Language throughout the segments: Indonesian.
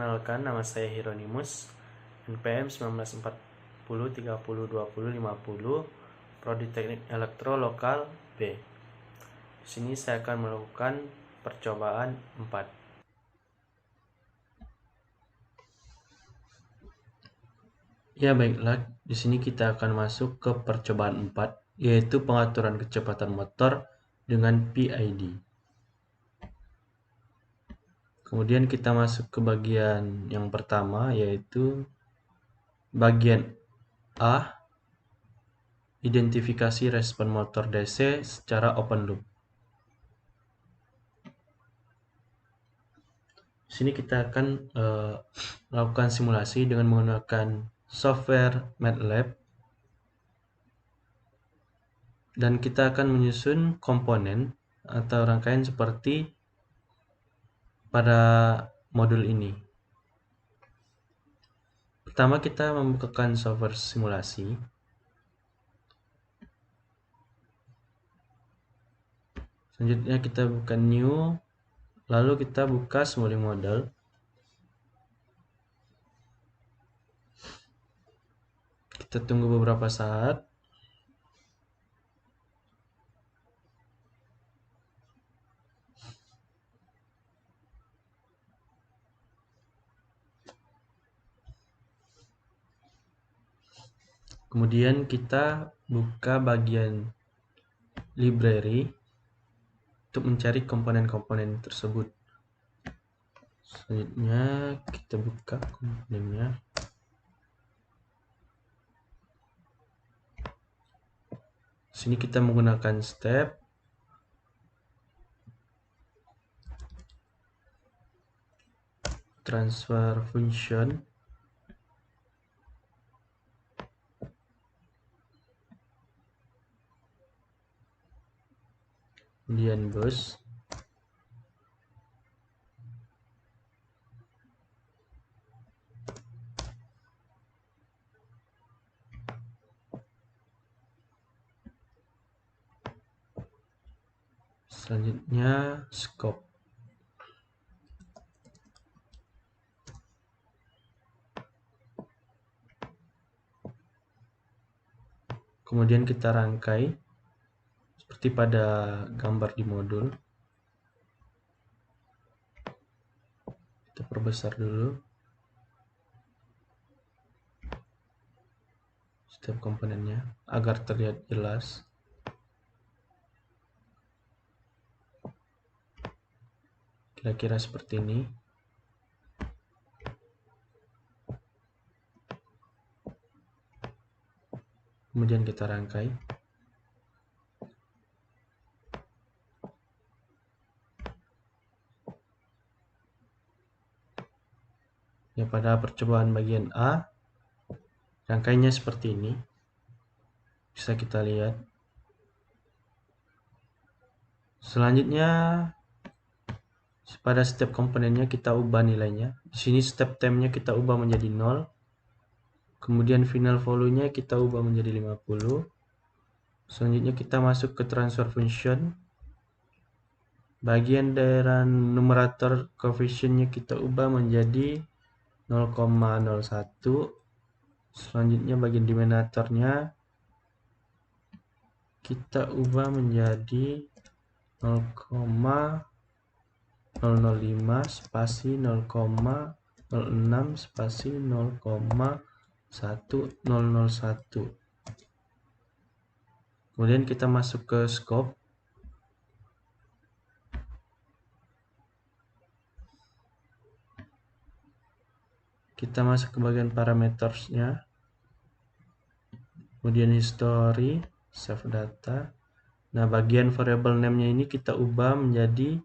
Perkenalkan, nama saya Hieronymus, NPM 1940 30 20 50, Prodi Teknik Elektro Lokal B. Di sini saya akan melakukan percobaan 4. Ya baiklah, di sini kita akan masuk ke percobaan 4, yaitu pengaturan kecepatan motor dengan PID. Kemudian kita masuk ke bagian yang pertama, yaitu bagian A, identifikasi respon motor DC secara open loop. Di sini kita akan melakukan simulasi dengan menggunakan software MATLAB, dan kita akan menyusun komponen atau rangkaian seperti pada modul ini. Pertama, kita membukakan software simulasi. Selanjutnya kita buka new, lalu kita buka simulink model. Kita tunggu beberapa saat. Kemudian kita buka bagian library untuk mencari komponen-komponen tersebut. Selanjutnya kita buka komponennya. Di sini kita menggunakan step. Transfer function. Kemudian bus. Selanjutnya scope. Kemudian kita rangkai seperti pada gambar di modul. Kita perbesar dulu setiap komponennya agar terlihat jelas. Kira-kira seperti ini. Kemudian kita rangkai. Ya, pada percobaan bagian A, rangkainya seperti ini. Bisa kita lihat. Selanjutnya, pada setiap komponennya kita ubah nilainya. Di sini step time-nya kita ubah menjadi 0. Kemudian final value-nya kita ubah menjadi 50. Selanjutnya kita masuk ke transfer function. Bagian daerah numerator koefisiennya kita ubah menjadi 0,01. Selanjutnya bagian denominatornya kita ubah menjadi 0,005 spasi 0,06 spasi 0,1001. Kemudian kita masuk ke scope. Kita masuk ke bagian parametersnya. Kemudian history, save data. Nah, bagian variable name-nya ini kita ubah menjadi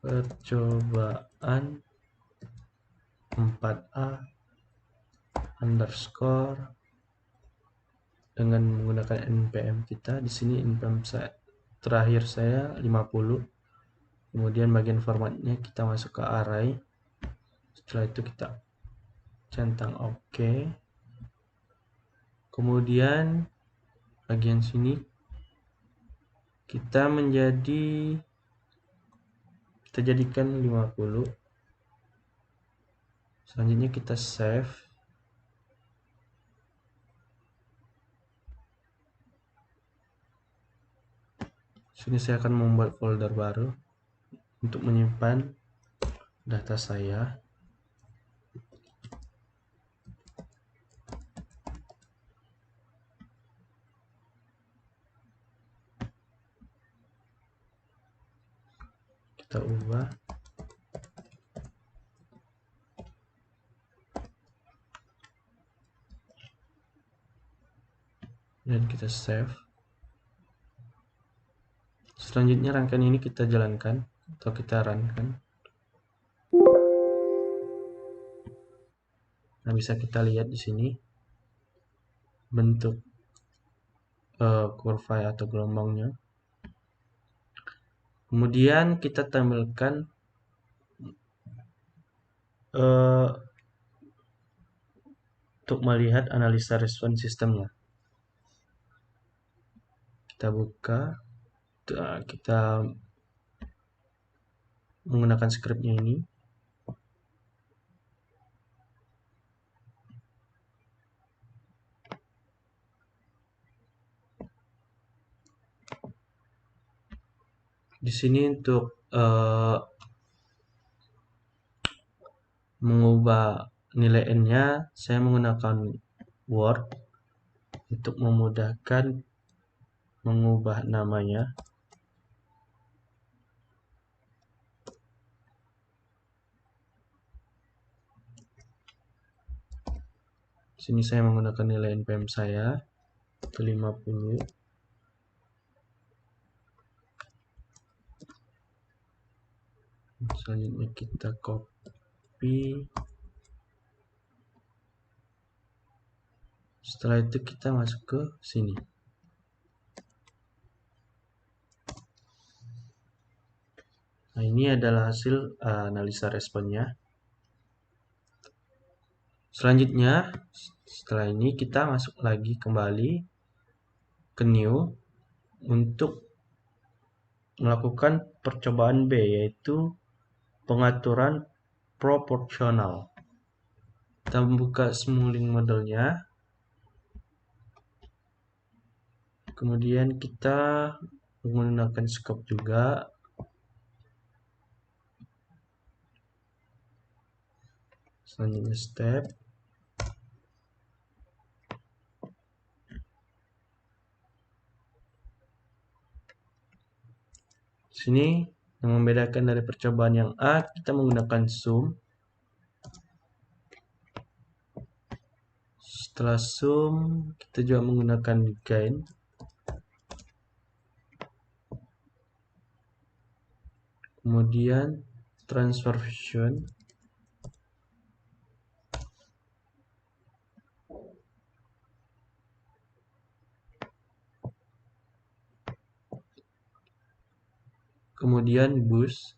percobaan 4A underscore dengan menggunakan NPM kita. Di sini NPM terakhir saya 50. Kemudian bagian formatnya kita masuk ke array. Setelah itu kita centang OK. Kemudian bagian sini kita jadikan 50. Selanjutnya kita save. Sini saya akan membuat folder baru untuk menyimpan data saya. Kita ubah. Dan kita save. Selanjutnya rangkaian ini kita jalankan atau kita runkan. Nah, bisa kita lihat di sini bentuk kurva atau gelombangnya. Kemudian kita tampilkan untuk melihat analisa respon sistemnya. Kita buka, kita menggunakan scriptnya ini. Di sini untuk mengubah nilai n-nya, saya menggunakan Word untuk memudahkan mengubah namanya. Sini saya menggunakan nilai NPM saya ke 50. Selanjutnya kita copy. Setelah itu kita masuk ke sini. Nah, ini adalah hasil analisa responnya. Selanjutnya, setelah ini kita masuk lagi kembali ke new untuk melakukan percobaan B, yaitu pengaturan proporsional. Kita buka Simulink modelnya. Kemudian kita menggunakan scope juga. Selanjutnya step. Sini yang membedakan dari percobaan yang A, kita menggunakan sum. Setelah sum, kita juga menggunakan gain. Kemudian transfer function. Kemudian boost.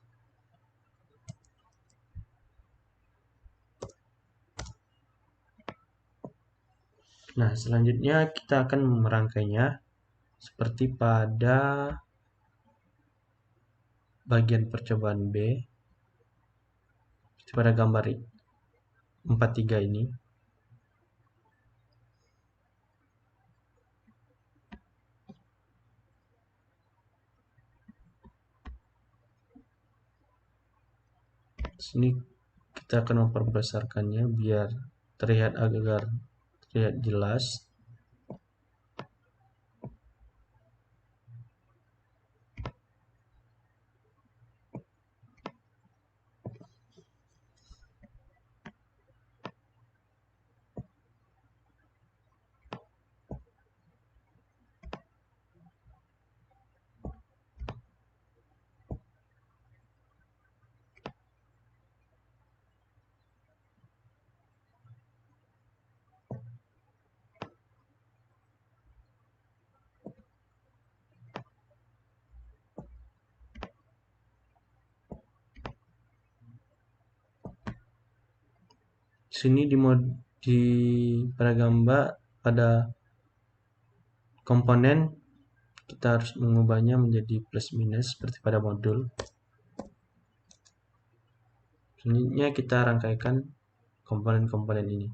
Nah, selanjutnya kita akan merangkainya seperti pada bagian percobaan B, pada gambar 43 ini. Sini kita akan memperbesarkannya biar terlihat agar terlihat jelas. Sini pada gambar pada komponen kita harus mengubahnya menjadi plus minus seperti pada modul. Selanjutnya kita rangkaikan komponen-komponen ini.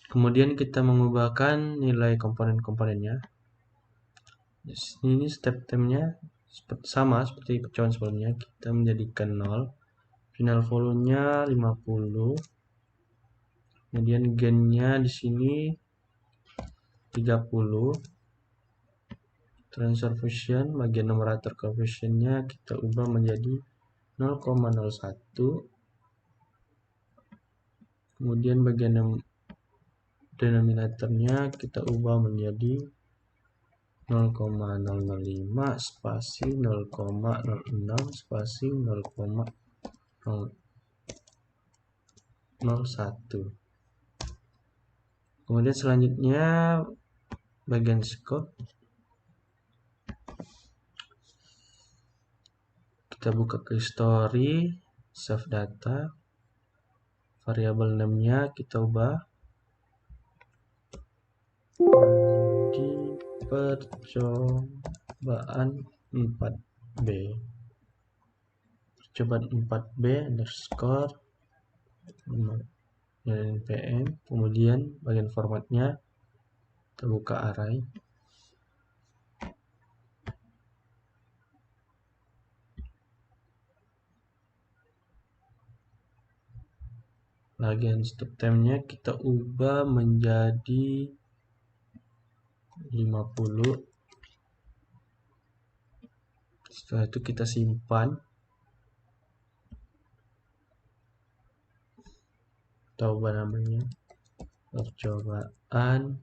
Kemudian kita mengubahkan nilai komponen-komponennya. Di sini step time-nya sama seperti percobaan sebelumnya. Kita menjadikan 0. Final volume-nya 50. Kemudian gain-nya di sini 30. Transfer function bagian numerator coefficient-nya kita ubah menjadi 0,01. Kemudian bagian denominatornya kita ubah menjadi 0,005 spasi 0,06 spasi 0,001. Kemudian selanjutnya bagian scope kita buka ke history, save data, variabel name-nya kita ubah di percobaan 4B. Percobaan 4B underscore npm. Kemudian bagian formatnya kita buka array. Bagian step time-nya kita ubah menjadi 50. Setelah itu kita simpan. Kita ubah namanya percobaan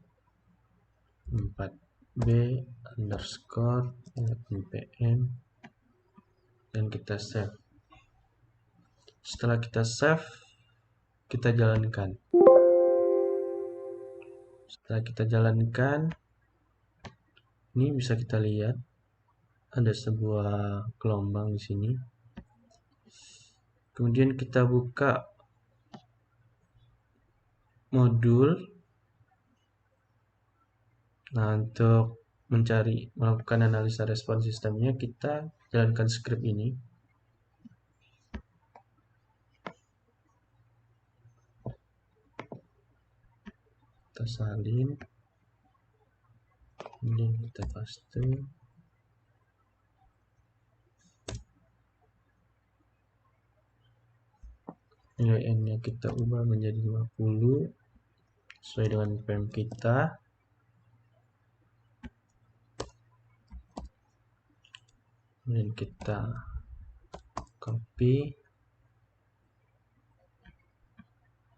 4B underscore npm dan kita save. Setelah kita save, kita jalankan. Setelah kita jalankan, ini bisa kita lihat ada sebuah gelombang di sini. Kemudian kita buka modul. Nah, untuk melakukan analisa respon sistemnya, kita jalankan script ini. Kita salin, kemudian kita paste. Nilai n-nya kita ubah menjadi 50 sesuai dengan PM kita. Kemudian kita copy,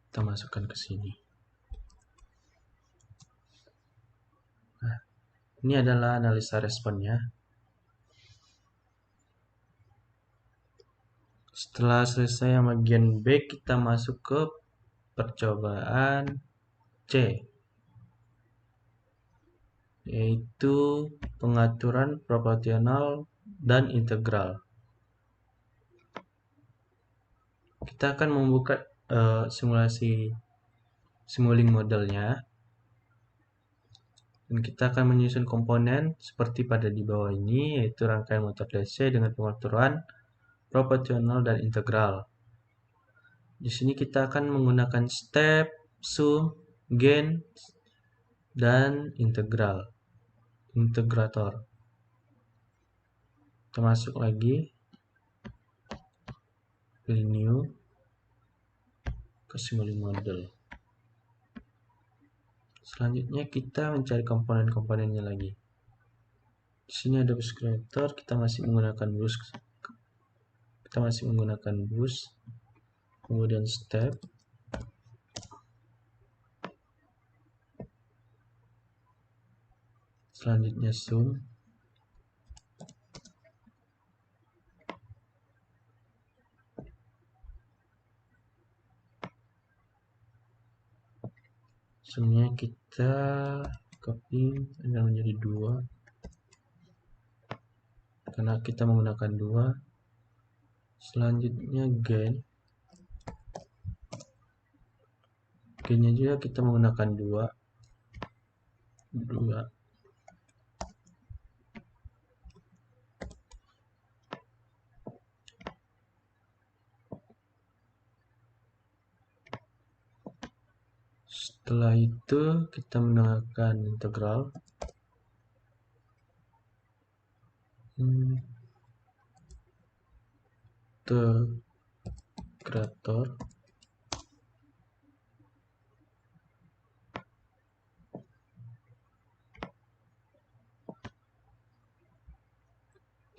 kita masukkan ke sini. Nah, ini adalah analisa responnya. Setelah selesai yang bagian B, kita masuk ke percobaan C, yaitu pengaturan proporsional dan integral. Kita akan membuka simuling modelnya, dan kita akan menyusun komponen seperti pada di bawah ini, yaitu rangkaian motor DC dengan pengaturan proporsional dan integral. Di sini kita akan menggunakan step, sum, gain, dan integrator. Kita masuk lagi, pilih new, ke simuling model. Selanjutnya kita mencari komponen-komponennya lagi. Di sini ada bus creator, kita masih menggunakan bus. kemudian step, selanjutnya sum, sumnya kita copy agar menjadi 2 karena kita menggunakan 2. Selanjutnya gainnya juga kita menggunakan 2. Setelah itu kita menggunakan integral integrator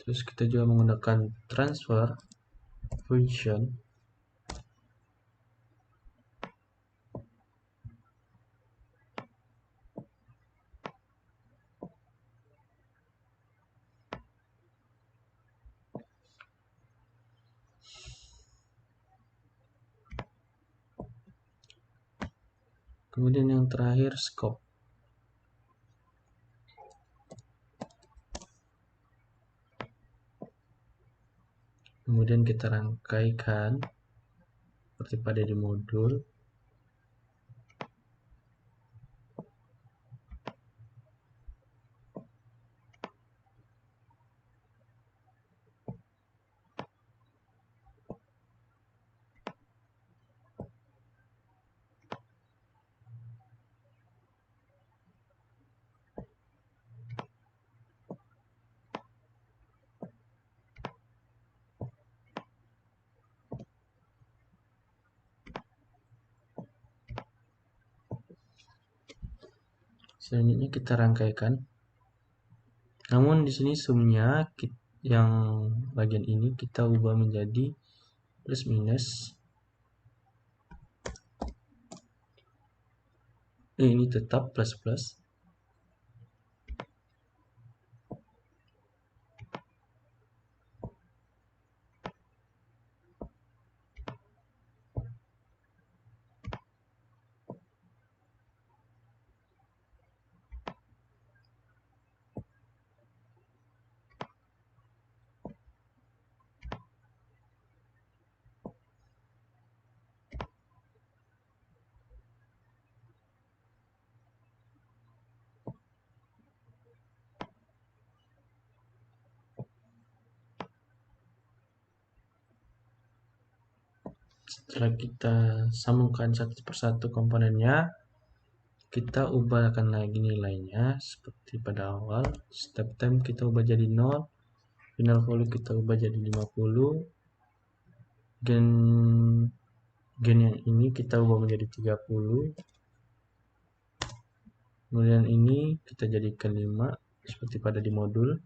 terus kita juga menggunakan transfer function kemudian yang terakhir scope. Kemudian kita rangkaikan seperti pada di modul. Selanjutnya kita rangkaikan. Namun di sini sumnya yang bagian ini kita ubah menjadi plus minus. Ini tetap plus plus. Setelah kita sambungkan satu persatu komponennya, kita ubahkan lagi nilainya seperti pada awal. Step time kita ubah jadi 0, final value kita ubah jadi 50, gain yang ini kita ubah menjadi 30, kemudian ini kita jadikan 5 seperti pada di modul.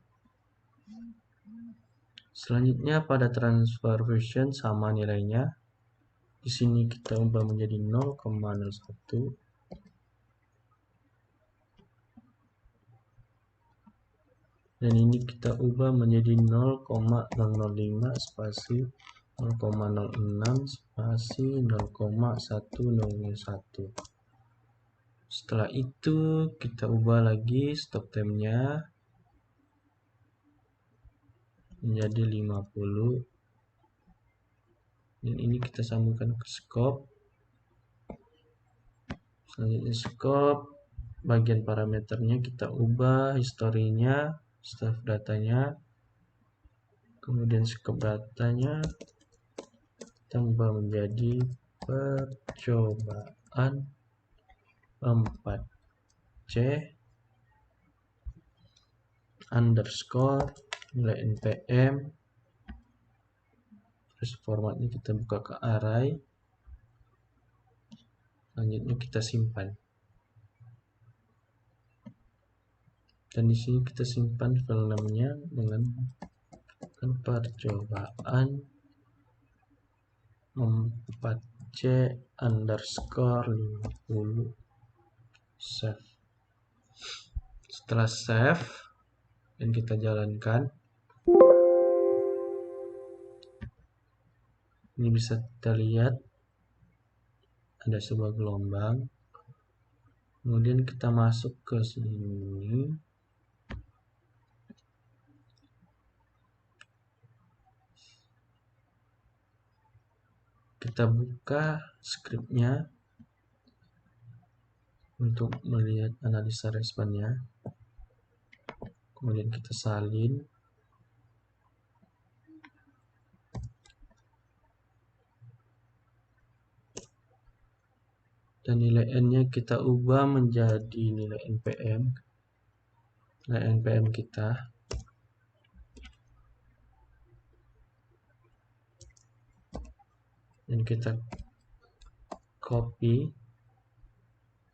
Selanjutnya pada transfer function sama nilainya. Di sini kita ubah menjadi 0,01. Dan ini kita ubah menjadi 0,005 spasi 0,06 spasi 0,1001. Setelah itu kita ubah lagi stop time-nya menjadi 50. Dan ini kita sambungkan ke scope. Selanjutnya scope, bagian parameternya kita ubah, historinya, staff datanya, kemudian scope datanya kita ubah menjadi percobaan 4C underscore nilai npm, terus formatnya kita buka ke array. Selanjutnya kita simpan. Dan di sini kita simpan file namanya dengan percobaan 4C underscore 50 save. Setelah save dan kita jalankan, ini bisa kita lihat ada sebuah gelombang. Kemudian kita masuk ke sini, kita buka scriptnya untuk melihat analisa responnya. Kemudian kita salin, dan nilai n-nya kita ubah menjadi nilai npm, nilai npm kita. Dan kita copy,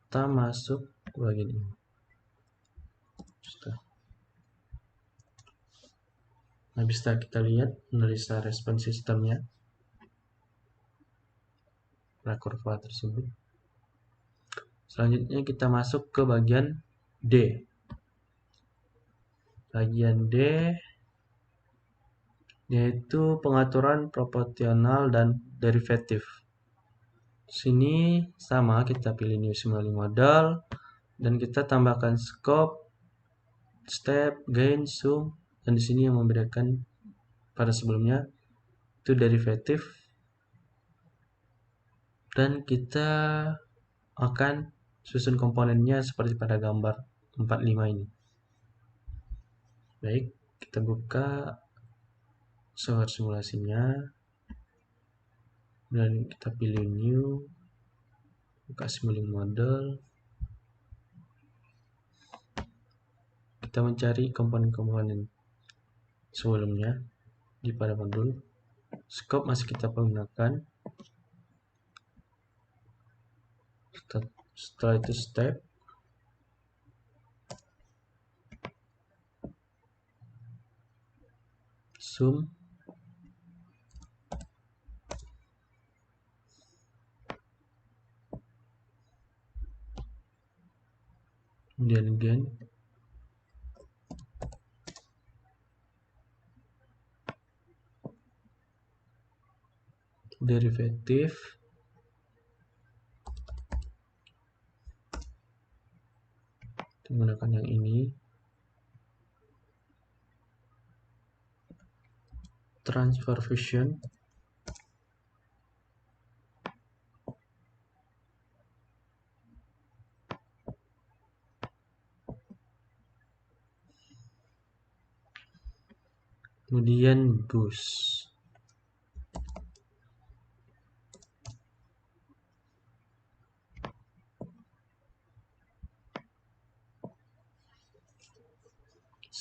kita masuk ke bagian ini. Nah, bisa kita lihat analisa respon sistemnya pada kurva tersebut. Selanjutnya kita masuk ke bagian D. Bagian D yaitu pengaturan proporsional dan derivatif. Sini sama, kita pilih new simulating model dan kita tambahkan scope, step, gain, sum, dan di sini yang membedakan pada sebelumnya itu derivatif, dan kita akan susun komponennya seperti pada gambar 45 ini. Baik, kita buka software simulasinya dan kita pilih new, buka simulating model, kita mencari komponen-komponen sebelumnya di pada modul. Scope masih kita gunakan. Setelah itu step, sum, kemudian gain, derivatif, menggunakan yang ini, transfer function, kemudian boost.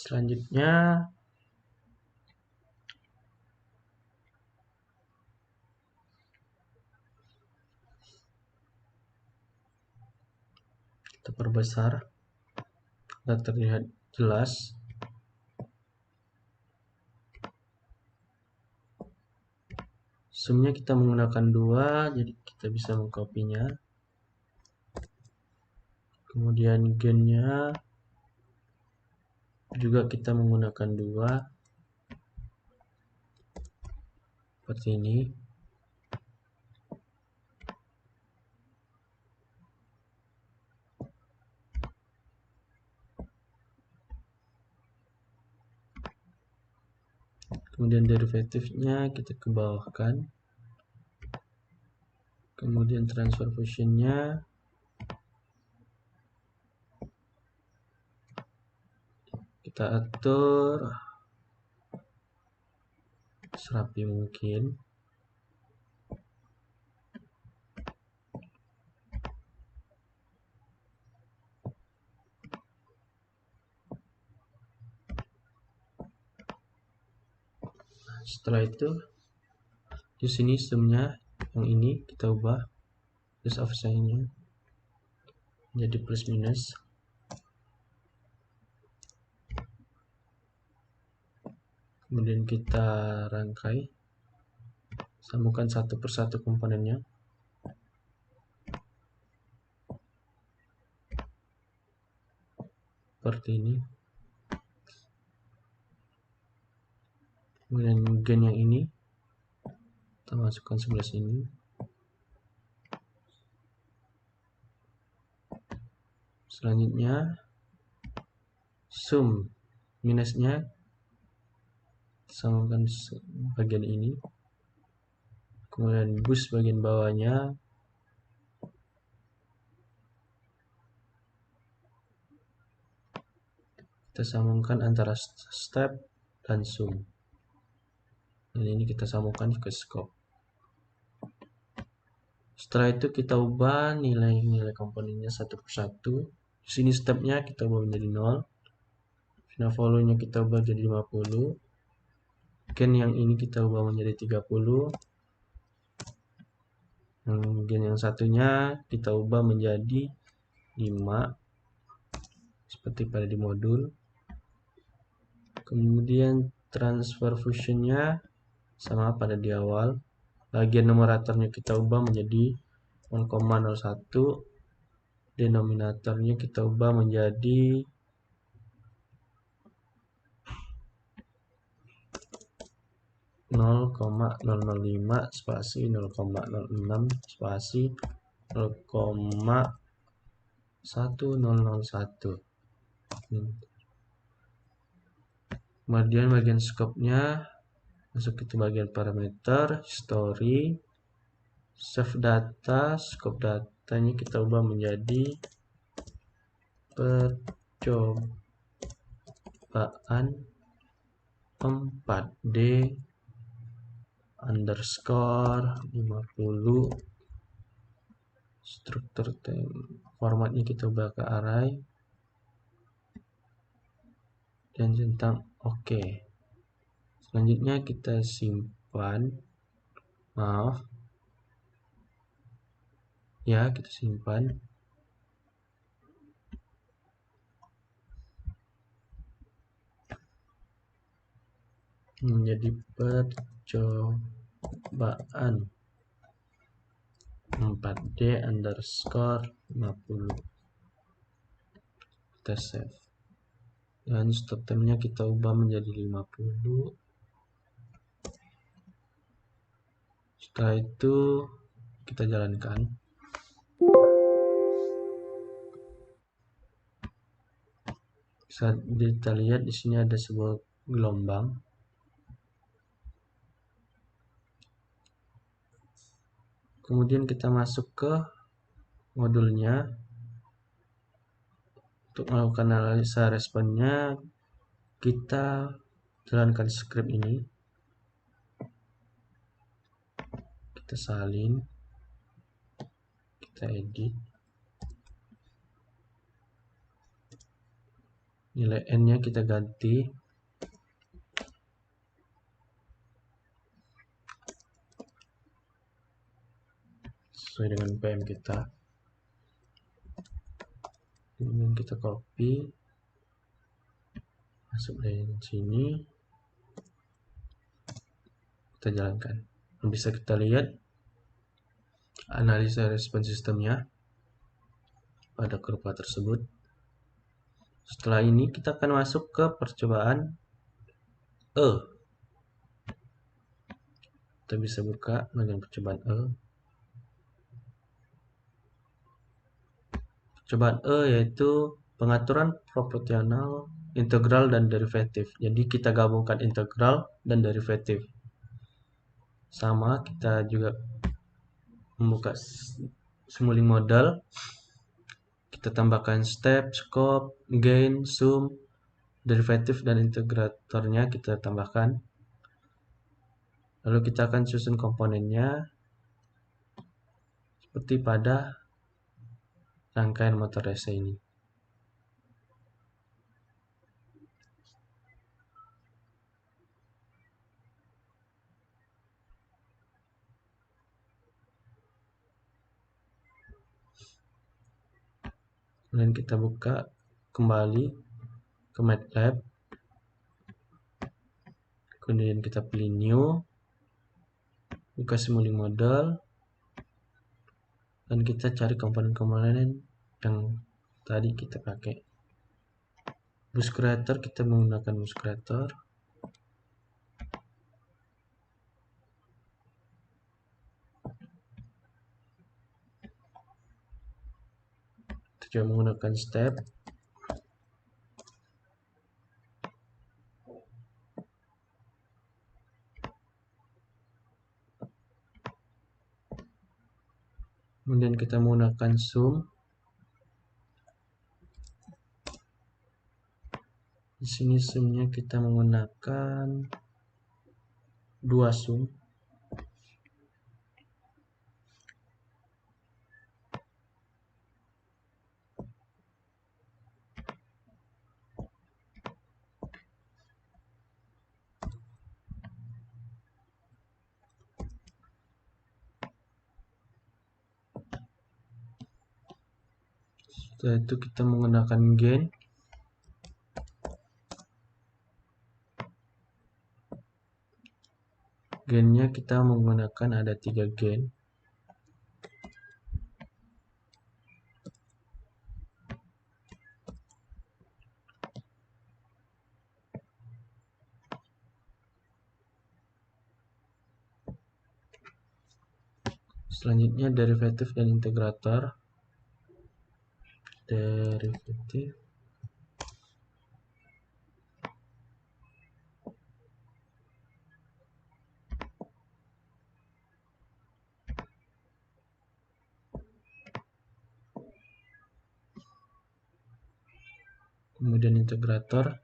Selanjutnya kita perbesar agar terlihat jelas. Sumnya kita menggunakan 2, jadi kita bisa mengkopinya. Kemudian gainnya juga kita menggunakan 2 seperti ini. Kemudian derivatifnya kita kebawahkan. Kemudian transfer functionnya kita atur serapi mungkin. Setelah itu di sini sumnya yang ini kita ubah, terus offsetnya jadi plus minus. Kemudian kita rangkai Sambungkan satu persatu komponennya. Seperti ini. Kemudian gen yang ini kita masukkan sebelah sini. Selanjutnya sum minusnya samakan bagian ini. Kemudian bus bagian bawahnya kita sambungkan antara step dan sum. Dan ini kita sambungkan ke scope. Setelah itu kita ubah nilai-nilai komponennya satu persatu. Di sini stepnya kita ubah menjadi 0. Final value-nya kita ubah jadi 50. Gen yang ini kita ubah menjadi 30. Gen yang satunya kita ubah menjadi 5. Seperti pada di modul. Kemudian transfer fusionnya sama pada di awal. Bagian numeratornya kita ubah menjadi 1,01. Denominatornya kita ubah menjadi 0,005 spasi 0,06 spasi 0,1001. Kemudian bagian scope-nya masuk ke bagian parameter, history, save data. Scope datanya kita ubah menjadi percobaan 4D underscore 50. Struktur formatnya kita ubah ke array dan centang OK. Selanjutnya kita simpan. Kita simpan. Menjadi percobaan 4D underscore 50. Kita save. Dan stop time-nya kita ubah menjadi 50. Setelah itu kita jalankan. Bisa kita lihat di sini ada sebuah gelombang. Kemudian kita masuk ke modulnya. Untuk melakukan analisa responnya, kita jalankan script ini. Kita salin, kita edit. Nilai n-nya kita ganti. Sesuai dengan PM kita. Kemudian kita copy, masuk dari sini, kita jalankan. Bisa kita lihat analisa respon sistemnya pada kurva tersebut. Setelah ini kita akan masuk ke percobaan E. Kita bisa buka bagian percobaan E. Percobaan E yaitu pengaturan proporsional, integral, dan derivatif. Jadi kita gabungkan integral dan derivatif. Sama, kita juga membuka simulink model. Kita tambahkan step, scope, gain, sum, derivatif, dan integratornya kita tambahkan. Lalu kita akan susun komponennya seperti pada rangkaian motor DC ini. Kemudian kita buka kembali ke MATLAB. Kemudian kita pilih new. buka simulink model, dan kita cari komponen-komponen yang tadi kita pakai. Bus creator, kita menggunakan bus creator. Kita juga menggunakan step. Kemudian kita menggunakan sum. Di sini sumnya kita menggunakan 2 sum. Setelah itu kita menggunakan gain. Gainnya kita menggunakan ada 3 gain. Selanjutnya derivatif dan integrator. Derivatif. Kemudian integrator.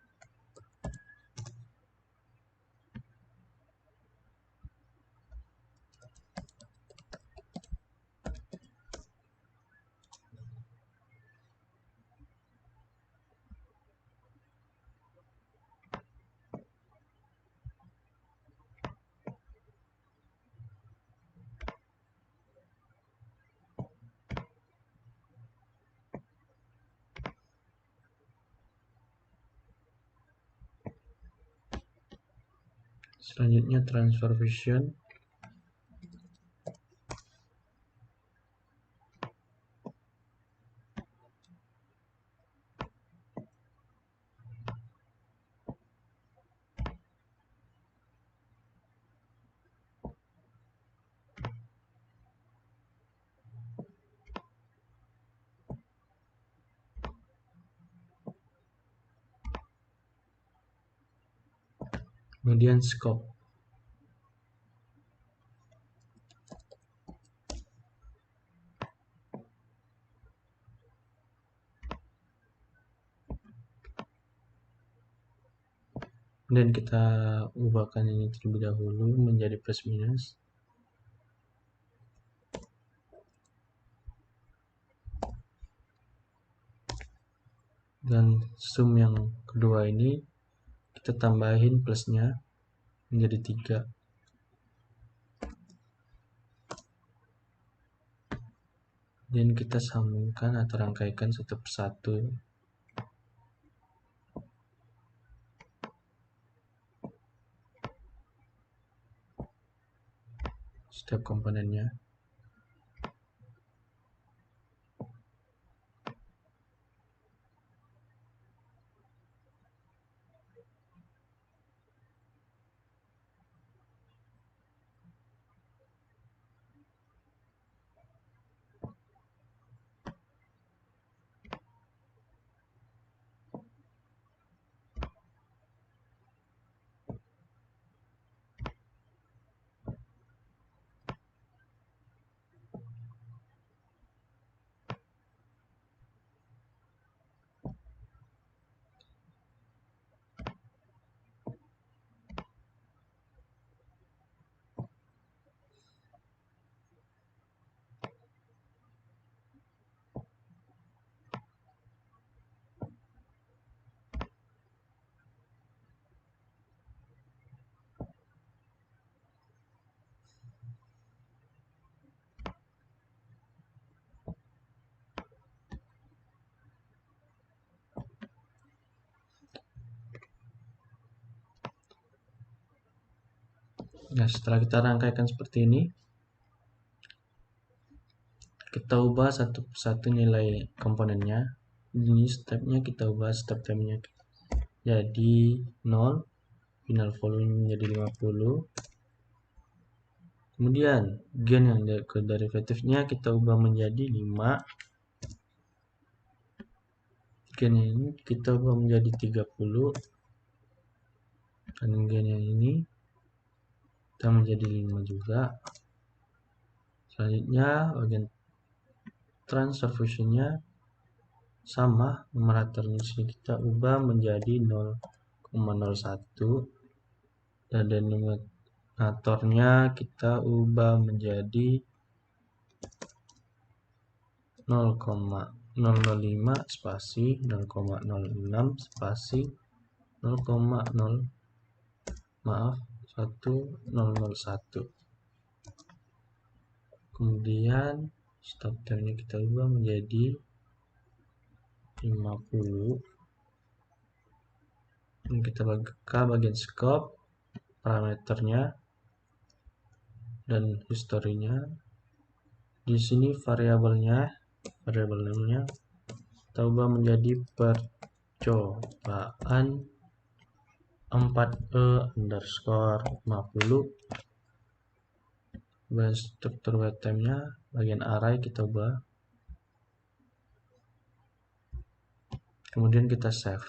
Selanjutnya transfer function. Kemudian scope. Dan kita ubahkan ini terlebih dahulu menjadi plus minus. Dan sum yang kedua ini kita tambahin plusnya menjadi 3. Dan kita sambungkan atau rangkaikan satu persatu. Setiap komponennya. Nah, setelah kita rangkaikan seperti ini, kita ubah satu persatu nilai komponennya. Ini stepnya kita ubah step time-nya jadi 0, final volume menjadi 50. Kemudian gain yang ke derivatifnya kita ubah menjadi 5. Gain yang ini kita ubah menjadi 30. Dan gain yang ini kita menjadi 5 juga. Selanjutnya bagian transfer fusionnya sama, numeratornya sini kita ubah menjadi 0,01 dan denominatornya kita ubah menjadi 0,005 spasi 0,06 spasi 1001. Kemudian stop time-nya kita ubah menjadi 50. Dan kita buka bagian scope, parameternya dan historinya. Di sini variabelnya kita ubah menjadi percobaan 4e_50. Bagian struktur wait time-nya, bagian array kita ubah. Kemudian kita save.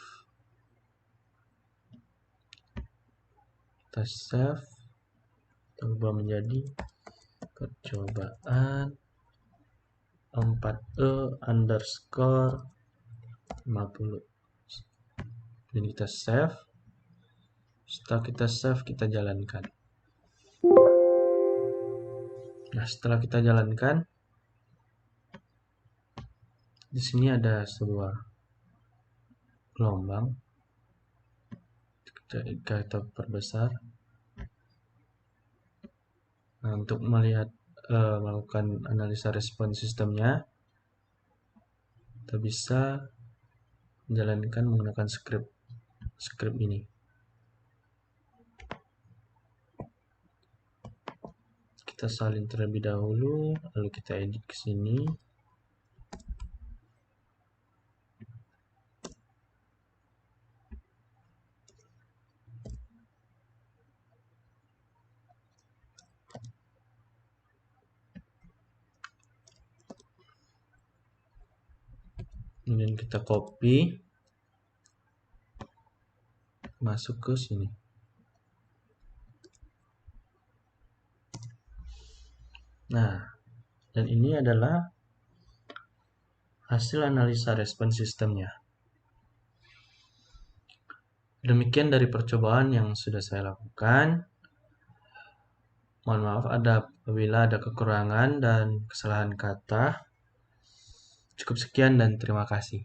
Kita ubah menjadi percobaan 4e_50. Dan kita save. Setelah kita save, kita jalankan. Nah, setelah kita jalankan, di sini ada sebuah gelombang. Kita perbesar. Nah, untuk melakukan analisa respon sistemnya, kita bisa menjalankan menggunakan script ini. Kita salin terlebih dahulu, lalu kita edit ke sini. Kemudian kita copy, masuk ke sini. Nah, dan ini adalah hasil analisa respon sistemnya. Demikian dari percobaan yang sudah saya lakukan. Mohon maaf apabila ada kekurangan dan kesalahan kata. Cukup sekian dan terima kasih.